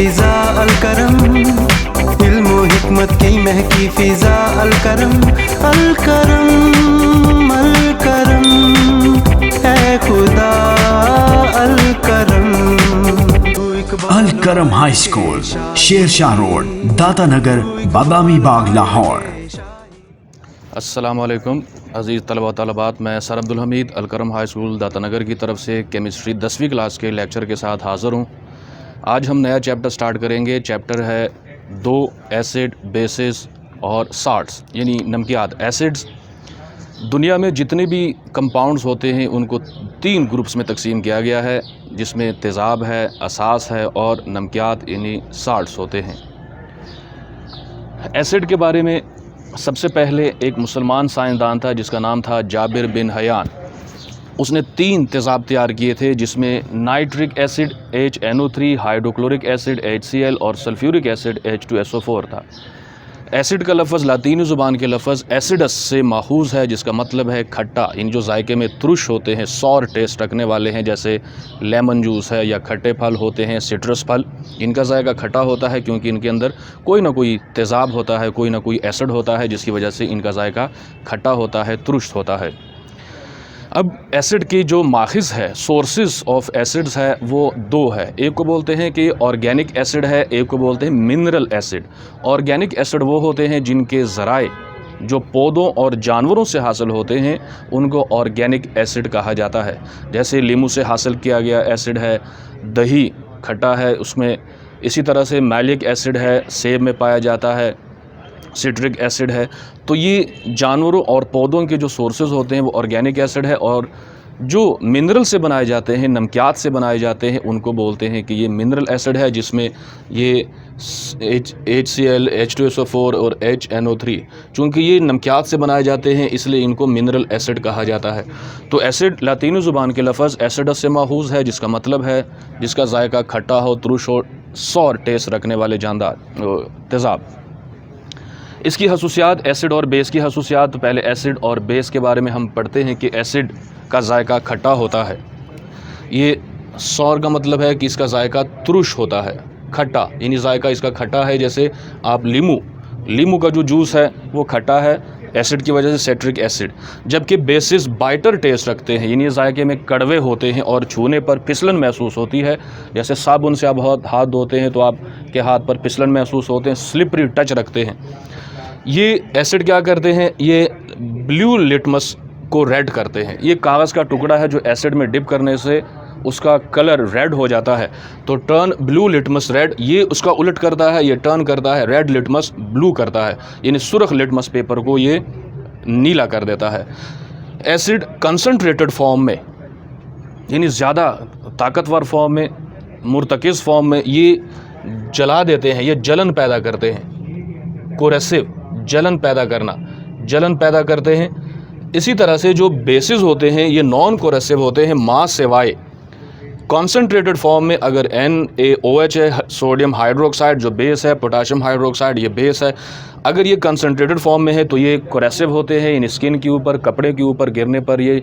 फ़िज़ा अलकरम, इल्म व हिकमत की महकी फ़िज़ा अलकरम, अलकरम अलकरम ऐ खुदा अलकरम। Alkaram high school, Sher Shah road, Data Nagar, Badami Bagh, Lahore. अस्सलामुअलैकुम अज़ीज़ तलबा तलबात, मैं sir Abdul Hamid Alkaram high school दाता नगर की तरफ से केमिस्ट्री 10वीं क्लास के लेक्चर के साथ हाज़िर हूँ। आज हम नया चैप्टर स्टार्ट करेंगे। चैप्टर है 2 एसिड, बेसिस और साल्ट्स यानी नमकियात। एसिड्स, दुनिया में जितने भी कंपाउंड्स होते हैं उनको 3 ग्रुप्स में तकसीम किया गया है, जिसमें तेज़ाब है, असास है और नमकियात यानी साल्ट्स होते हैं। एसिड के बारे में सबसे पहले एक मुसलमान साइंसदान था जिसका नाम था जाबिर बिन हयान। उसने 3 तेज़ाब तैयार किए थे, जिसमें nitric acid HNO3, hydrochloric acid HCl और सल्फ्यूरिक एसिड H2SO4 था। एसिड का लफ्ज़ लातीनी ज़ुबान के लफ्ज़ एसिडस से माखूज़ है, जिसका मतलब है खट्टा। इन जो जायके में तुरुश होते हैं, सॉर टेस्ट रखने वाले हैं, जैसे लेमन जूस है या खट्टे फल होते हैं, सिट्रस फल, इनका जायका खट्टा होता है क्योंकि इनके अंदर कोई ना कोई तेज़ाब होता है, कोई ना कोई एसिड होता है, जिसकी वजह से इनका जायका खट्टा होता है, तुरुश होता है। अब एसिड की जो माखिज़ है, सोर्सेज ऑफ एसिड्स है, वो 2 है। एक को बोलते हैं कि ऑर्गेनिक एसिड है, एक को बोलते हैं मिनरल एसिड। ऑर्गेनिक एसिड वो होते हैं जिनके ज़राए जो पौधों और जानवरों से हासिल होते हैं, उनको ऑर्गेनिक एसिड कहा जाता है। जैसे लीमू से हासिल किया गया एसिड है, दही खट्टा है उसमें। इसी तरह से मैलिक एसिड है, सेब में पाया जाता है, सिट्रिक एसिड है। तो ये जानवरों और पौधों के जो सोर्सेज होते हैं वो ऑर्गेनिक एसिड है, और जो मिनरल से बनाए जाते हैं, नमकियात से बनाए जाते हैं, उनको बोलते हैं कि ये मिनरल एसिड है, जिसमें ये HCl, H2SO4 और HNO3, चूँकि ये नमकियात से बनाए जाते हैं इसलिए इनको मिनरल एसिड कहा जाता है। तो एसिड लातीनी ज़ुबान के लफ्ज़ एसिडस से माखूज़ है, जिसका मतलब है जिसका जायका खट्टा हो, तुरुश हो, सॉर टेस्ट रखने वाले जानदार तेज़ाब। इसकी खसूसियात, एसिड और बेस की खसूसियात। पहले एसिड और बेस के बारे में हम पढ़ते हैं कि एसिड का जायका खट्टा होता है। ये सौर का मतलब है कि इसका जायका तुरुश होता है, खट्टा, यानी जायका इसका खट्टा है। जैसे आप लीमू का जो जूस है वो खट्टा है एसिड की वजह से, सिट्रिक एसिड। जबकि बेसिस बाइटर टेस्ट रखते हैं, यानी जायके में कड़वे होते हैं और छूने पर फिसलन महसूस होती है। जैसे साबुन से आप बहुत हाथ धोते हैं तो आपके हाथ पर फिसलन महसूस होते हैं, स्लिपरी टच रखते हैं। ये एसिड क्या करते हैं, ये ब्लू लिटमस को रेड करते हैं। ये कागज़ का टुकड़ा है जो एसिड में डिप करने से उसका कलर रेड हो जाता है। तो टर्न ब्लू लिटमस रेड, ये उसका उलट करता है, ये टर्न करता है रेड लिटमस ब्लू करता है, यानी सुर्ख लिटमस पेपर को ये नीला कर देता है। एसिड कंसनट्रेटेड फॉर्म में, यानी ज़्यादा ताकतवर फॉर्म में, मुर्तकिज़ फॉर्म में, ये जला देते हैं, ये जलन पैदा करते हैं। कोरेसिव, जलन पैदा करना, जलन पैदा करते हैं। इसी तरह से जो बेसिस होते हैं ये नॉन कोरेसिव होते हैं, मास सिवाय। कॉन्सेंट्रेटेड फॉर्म में अगर NaOH है, सोडियम हाइड्रोक्साइड जो बेस है, पोटाशियम हाइड्रोक्साइड ये बेस है, अगर ये कंसनट्रेटेड फॉर्म में है तो ये कोरेसिव होते हैं, इन स्किन के ऊपर, कपड़े के ऊपर गिरने पर ये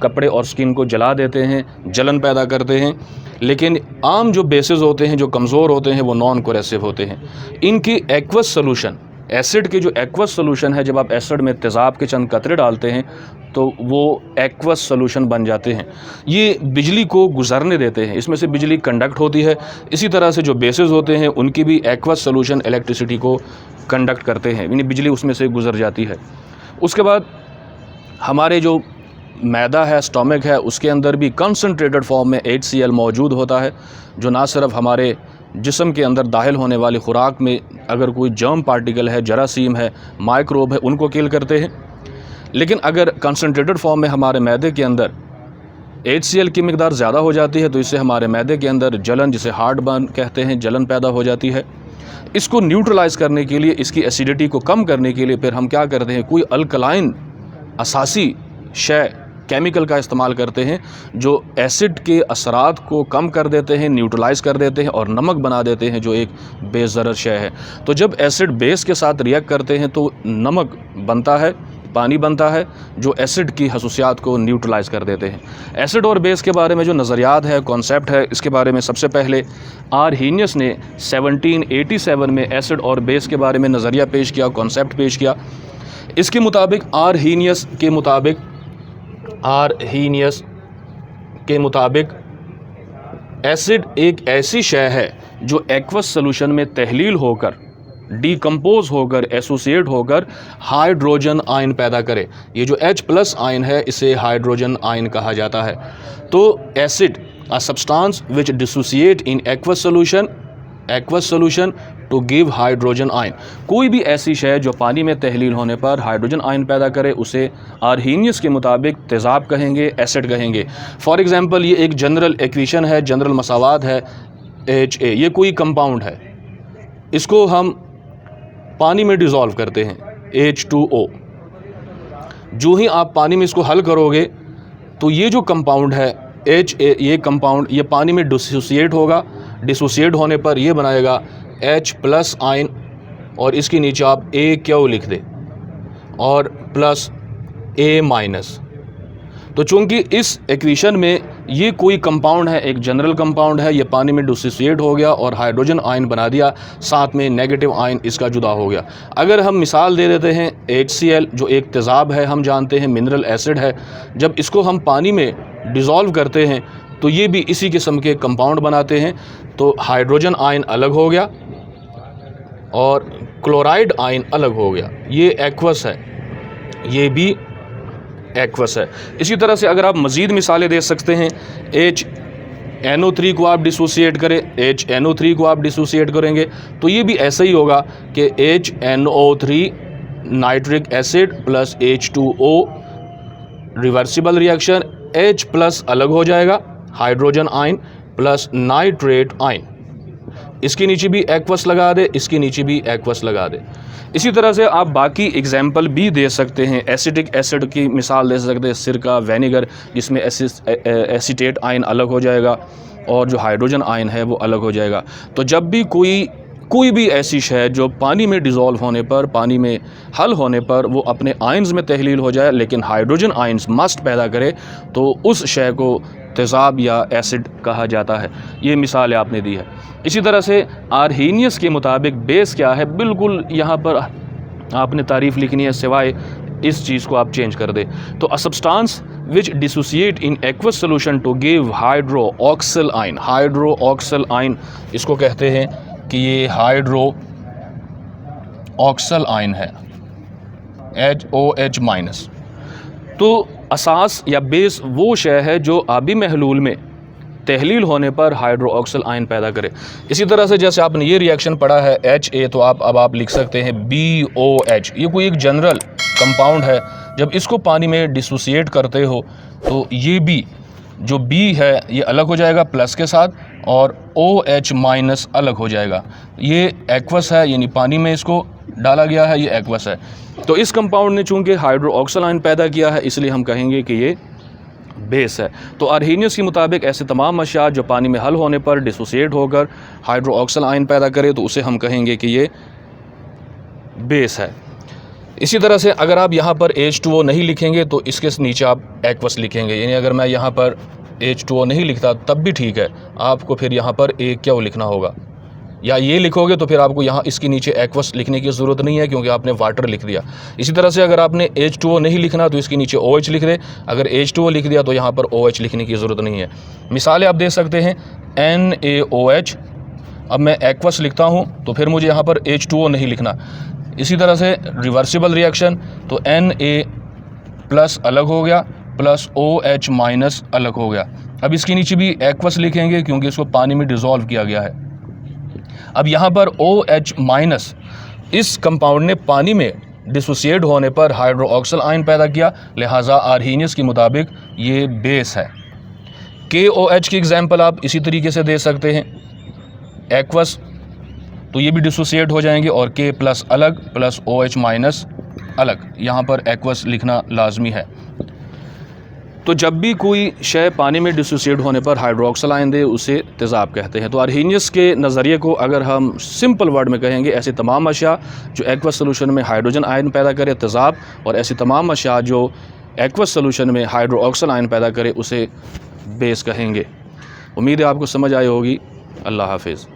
कपड़े और स्किन को जला देते हैं, जलन पैदा करते हैं। लेकिन आम जो बेसिस होते हैं, जो कमज़ोर होते हैं, वो नॉन कोरेसिव होते हैं। इनकी एक्वस सोल्यूशन, एसिड के जो एक्वस सोल्यूशन है, जब आप एसिड में तेज़ाब के चंद कतरे डालते हैं तो वो एक्वस सोल्यूशन बन जाते हैं। ये बिजली को गुजरने देते हैं, इसमें से बिजली कंडक्ट होती है। इसी तरह से जो बेसिस होते हैं उनकी भी एक्वस सोल्यूशन इलेक्ट्रिसिटी को कंडक्ट करते हैं, यानी बिजली उसमें से गुजर जाती है। उसके बाद हमारे जो मैदा है, स्टमक है, उसके अंदर भी कंसनट्रेटेड फॉर्म में HCl मौजूद होता है, जो ना सिर्फ हमारे जिस्म के अंदर दाखिल होने वाली खुराक में अगर कोई जर्म पार्टिकल है, जरासीम है, माइक्रोब है, उनको किल करते हैं, लेकिन अगर कंसनट्रेटेड फॉर्म में हमारे मैदे के अंदर HCl की मिकदार ज़्यादा हो जाती है तो इससे हमारे मैदे के अंदर जलन, जिसे हार्ट बर्न कहते हैं, जलन पैदा हो जाती है। इसको न्यूट्रलाइज़ करने के लिए, इसकी एसिडिटी को कम करने के लिए फिर हम क्या करते हैं, कोई अल्कलाइन असासी शय, केमिकल का इस्तेमाल करते हैं जो एसिड के असरात को कम कर देते हैं, न्यूट्रलाइज़ कर देते हैं और नमक बना देते हैं, जो एक बेज़रर शय है। तो जब एसिड बेस के साथ रिएक्ट करते हैं तो नमक बनता है, पानी बनता है जो एसिड की खसूसियात को न्यूट्रलाइज़ कर देते हैं। एसिड और बेस के बारे में जो नज़रियात है, कॉन्सेप्ट है, इसके बारे में सबसे पहले आरहेनियस ने 1787 में एसिड और बेस के बारे में नज़रिया पेश किया, कॉन्सेप्ट पेश किया। इसके मुताबिक आरहेनियस के मुताबिक एसिड एक ऐसी शय है जो एक्वस सॉल्यूशन में तहलील होकर, डीकम्पोज होकर, एसोसिएट होकर हाइड्रोजन आयन पैदा करे। ये जो H+ आयन है इसे हाइड्रोजन आयन कहा जाता है। तो acid a substance which dissociate in aqueous solution to give hydrogen ion. कोई भी ऐसी शय जो पानी में तहलील होने पर हाइड्रोजन आयन पैदा करे उसे आरहेनियस के मुताबिक तेज़ाब कहेंगे, एसिड कहेंगे। फॉर एग्ज़ाम्पल ये एक जनरल इक्वेशन है, जनरल मसावात है HA। ये कोई कंपाउंड है, इसको हम पानी में डिज़ोल्व करते हैं H2O। जो ही आप पानी में इसको हल करोगे तो ये जो कंपाउंड है HA, ये कंपाउंड ये पानी में डिसोसिएट होगा। डिसोसिएट होने पर ये बनाएगा H+ आयन और इसके नीचे आप AQ लिख दें और प्लस A-। तो चूंकि इस इक्वेशन में ये कोई कंपाउंड है, एक जनरल कंपाउंड है, ये पानी में डिसोसिएट हो गया और हाइड्रोजन आयन बना दिया, साथ में नेगेटिव आयन इसका जुदा हो गया। अगर हम मिसाल दे देते हैं HCl जो एक तेज़ाब है, हम जानते हैं मिनरल एसिड है, जब इसको हम पानी में डिज़ोल्व करते हैं तो ये भी इसी किस्म के कंपाउंड बनाते हैं। तो हाइड्रोजन आयन अलग हो गया और क्लोराइड आयन अलग हो गया। ये एक्वस है, ये भी एक्वस है। इसी तरह से अगर आप मज़ीद मिसालें दे सकते हैं, HNO3 को आप डिसोसिएट करें, HNO3 को आप डिसोसिएट करेंगे तो ये भी ऐसा ही होगा कि HNO3 nitric acid plus H2O reversible reaction, H+ अलग हो जाएगा, hydrogen ion plus nitrate ion. इसके नीचे भी एक्वस लगा दे, इसके नीचे भी एक्वस लगा दे। इसी तरह से आप बाकी एग्जाम्पल भी दे सकते हैं। एसिटिक एसिड की मिसाल दे सकते हैं, सिरका, विनेगर, जिसमें एसीटेट आयन अलग हो जाएगा और जो हाइड्रोजन आयन है वो अलग हो जाएगा। तो जब भी कोई भी ऐसी शय जो पानी में डिज़ोल्व होने पर, पानी में हल होने पर वो अपने आयन्स में तहलील हो जाए लेकिन हाइड्रोजन आयन्स मस्ट पैदा करे तो उस शय को तेज़ाब या एसिड कहा जाता है। ये मिसाल आपने दी है। इसी तरह से आरहेनियस के मुताबिक बेस क्या है, बिल्कुल यहाँ पर आपने तारीफ़ लिखनी है, सिवाय इस चीज़ को आप चेंज कर दे। तो a substance which dissociate in aqueous solution to give hydroxyl ion. Hydroxyl ion इसको कहते हैं कि ये हाइड्रोक्सिल आयन है, HOH-। तो असास या बेस वो शय है जो आबी महलूल में तहलील होने पर हाइड्रोक्सिल आयन पैदा करे। इसी तरह से जैसे आपने ये रिएक्शन पढ़ा है HA, तो अब आप लिख सकते हैं BOH। ये कोई एक जनरल कंपाउंड है, जब इसको पानी में डिसोसिएट करते हो तो ये भी जो B है ये अलग हो जाएगा प्लस के साथ और OH- अलग हो जाएगा। ये एक्वस है, यानी पानी में इसको डाला गया है, ये एक्वस है। तो इस कंपाउंड ने चूंकि हाइड्रोक्सिल आयन पैदा किया है इसलिए हम कहेंगे कि ये बेस है। तो आरहेनियस के मुताबिक ऐसे तमाम अशिया जो पानी में हल होने पर डिसोसिएट होकर हाइड्रोक्सिल आयन पैदा करे तो उसे हम कहेंगे कि ये बेस है। इसी तरह से अगर आप यहाँ पर H2O नहीं लिखेंगे तो इसके नीचे आप एक्वस लिखेंगे, यानी अगर मैं यहाँ पर H2O नहीं लिखता तब भी ठीक है, आपको फिर यहाँ पर AQ लिखना होगा, या ये लिखोगे तो फिर आपको यहाँ इसके नीचे एक्वस लिखने की ज़रूरत नहीं है क्योंकि आपने वाटर लिख दिया। इसी तरह से अगर आपने H2O नहीं लिखना तो इसके नीचे OH लिख दे, अगर H2O लिख दिया तो यहाँ पर OH लिखने की ज़रूरत नहीं है। मिसालें आप दे सकते हैं NaOH। अब मैं एक्वस लिखता हूँ तो फिर मुझे यहाँ पर H2O नहीं लिखना। इसी तरह से रिवर्सिबल रिएक्शन, तो Na+ अलग हो गया प्लस OH- अलग हो गया। अब इसके नीचे भी एक्वस लिखेंगे क्योंकि इसको पानी में डिज़ोल्व किया गया है। अब यहाँ पर OH- इस कंपाउंड ने पानी में डिसोसिएट होने पर हाइड्रोक्सिल आयन पैदा किया, लिहाजा आरहेनियस के मुताबिक ये बेस है। KOH की एग्जांपल आप इसी तरीके से दे सकते हैं। एक्वस तो ये भी डिसोसिएट हो जाएंगे और K+ अलग प्लस OH- अलग, यहाँ पर एक्वस लिखना लाजमी है। तो जब भी कोई शय पानी में डिसोसिएट होने पर हाइड्रोक्सिल आयन दे उसे तेज़ाब कहते हैं। तो अर्हीनियस के नज़रिए को अगर हम सिंपल वर्ड में कहेंगे, ऐसी तमाम अशिया जो एक्वस सोल्यूशन में हाइड्रोजन आयन पैदा करे तेज़ाब, और ऐसी तमाम अशिया जो एक्वस सोल्यूशन में हाइड्रोक्सिल आयन पैदा करे उसे बेस कहेंगे। उम्मीद है आपको समझ आई होगी। अल्लाह हाफिज़।